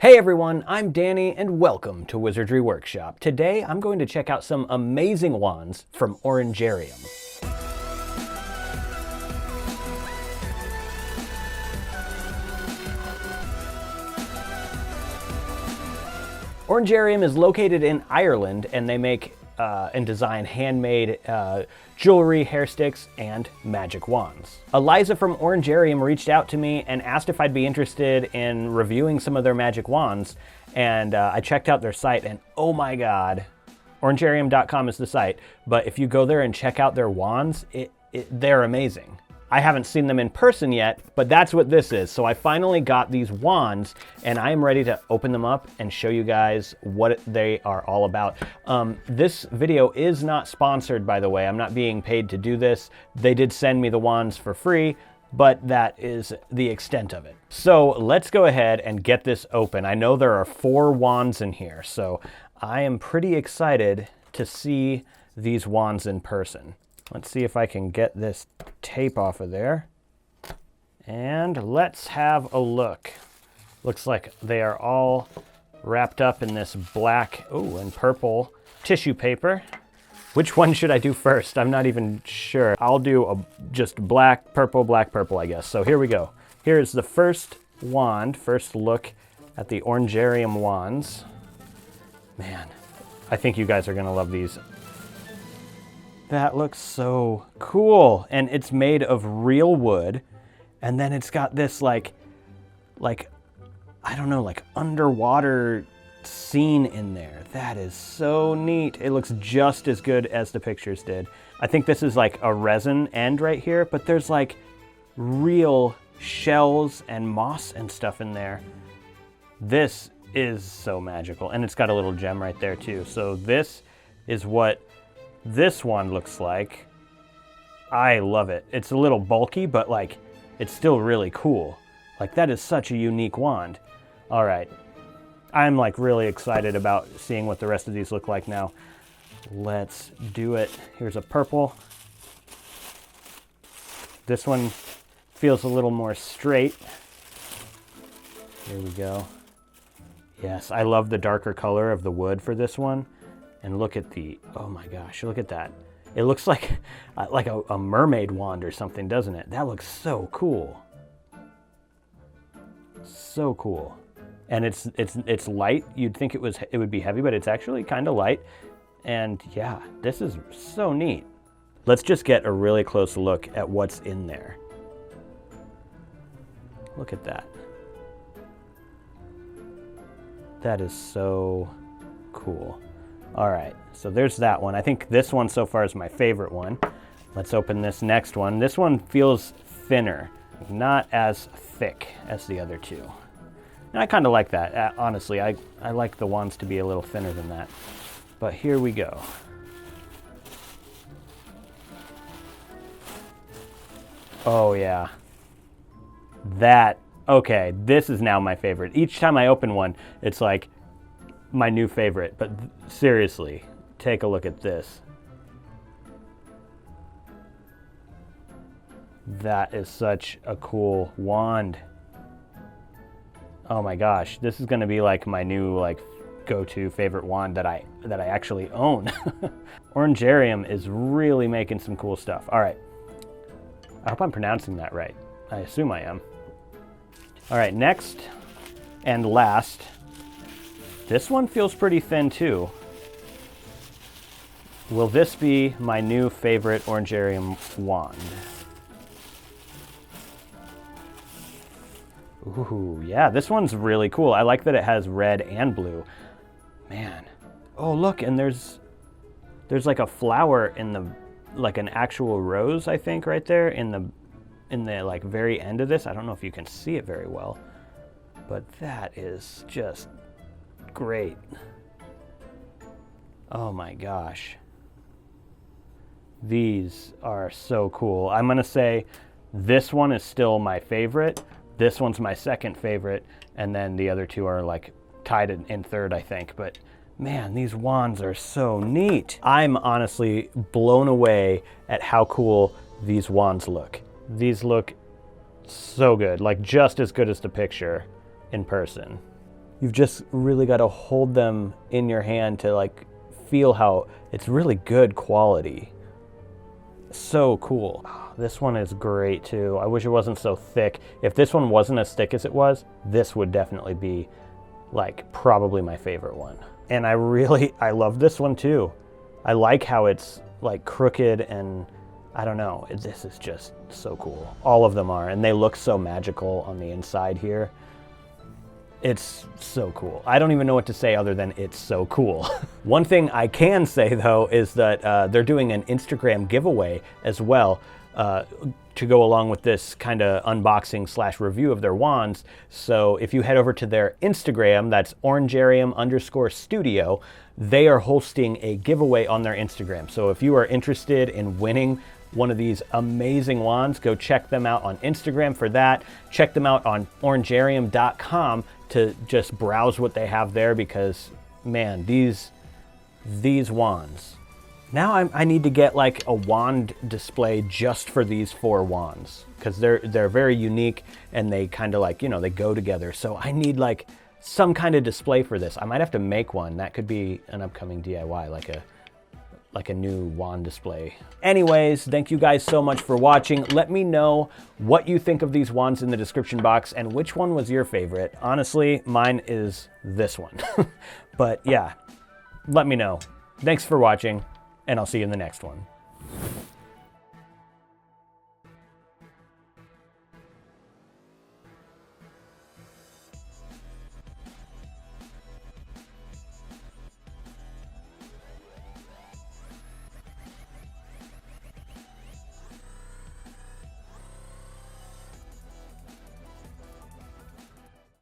Hey everyone, I'm Danny and welcome to Wizardry Workshop. Today I'm going to check out some amazing wands from Orangerium. Orangerium is located in Ireland and they make and design handmade jewelry, hair sticks, and magic wands. Eliza from Orangerium reached out to me and asked if I'd be interested in reviewing some of their magic wands, and I checked out their site and oh my god, orangerium.com is the site, but if you go there and check out their wands, they're amazing. I haven't seen them in person yet, but that's what this is. So I finally got these wands and I am ready to open them up and show you guys what they are all about. This video is not sponsored, by the way. I'm not being paid to do this. They did send me the wands for free, but that is the extent of it. So let's go ahead and get this open. I know there are 4 wands in here, so I am pretty excited to see these wands in person. Let's see if I can get this tape off of there. And let's have a look. Looks like they are all wrapped up in this black, and purple tissue paper. Which one should I do first? I'm not even sure. I'll do just black, purple, I guess. So here we go. Here's the first wand, first look at the Orangerium wands. Man, I think you guys are gonna love these. That looks so cool. And it's made of real wood. And then it's got this like, I don't know, like underwater scene in there. That is so neat. It looks just as good as the pictures did. I think this is like a resin end right here, but there's like real shells and moss and stuff in there. This is so magical. And it's got a little gem right there too. So this is what this one looks like. I love it. It's a little bulky, but like it's still really cool. Like that is such a unique wand. All right, I'm like really excited about seeing what the rest of these look like now. Let's do it. Here's a purple. This one feels a little more straight. Here we go. Yes, I love the darker color of the wood for this one. And look at the, oh my gosh, look at that. It looks like a mermaid wand or something, doesn't it? That looks so cool. So cool. And it's light. You'd think it would be heavy, but it's actually kind of light. And yeah, this is so neat. Let's just get a really close look at what's in there. Look at that. That is so cool. All right, so there's that one. I think this one so far is my favorite one. Let's open this next one. This one feels thinner, not as thick as the other two. And I kind of like that. Honestly, I like the wands to be a little thinner than that. But here we go. Oh yeah. Okay, this is now my favorite. Each time I open one, it's like my new favorite, but seriously, take a look at this. That is such a cool wand. Oh my gosh, this is gonna be like my new go-to favorite wand that I actually own. Orangerium is really making some cool stuff. All right, I hope I'm pronouncing that right. I assume I am. All right, next and last. This one feels pretty thin too. Will this be my new favorite Orangerium wand? Ooh, yeah, this one's really cool. I like that it has red and blue. Man. Oh, look, and there's like a flower in the, like an actual rose, I think, right there in the like very end of this. I don't know if you can see it very well, but that is just great. Oh my gosh. These are so cool. I'm gonna say this one is still my favorite. This one's my second favorite. And then the other two are like tied in third, I think. But man, these wands are so neat. I'm honestly blown away at how cool these wands look. These look so good, like just as good as the picture in person. You've just really got to hold them in your hand to like feel how it's really good quality. So cool. This one is great too. I wish it wasn't so thick. If this one wasn't as thick as it was, this would definitely be like probably my favorite one. And I love this one too. I like how it's like crooked, and I don't know, this is just so cool. All of them are, and they look so magical on the inside here. It's so cool. I don't even know what to say other than it's so cool. One thing I can say though is that they're doing an Instagram giveaway as well to go along with this kind of unboxing / review of their wands. So if you head over to their Instagram, that's Orangerium_studio, they are hosting a giveaway on their Instagram. So if you are interested in winning one of these amazing wands, go check them out on Instagram for that. Check them out on orangerium.com to just browse what they have there, because man, these wands. Now I need to get like a wand display just for these 4 wands, because they're very unique and they kind of like, you know, they go together. So I need like some kind of display for this. I might have to make one. That could be an upcoming DIY, like a new wand display. Anyways, thank you guys so much for watching. Let me know what you think of these wands in the description box and which one was your favorite. Honestly, mine is this one. But yeah, let me know. Thanks for watching, and I'll see you in the next one.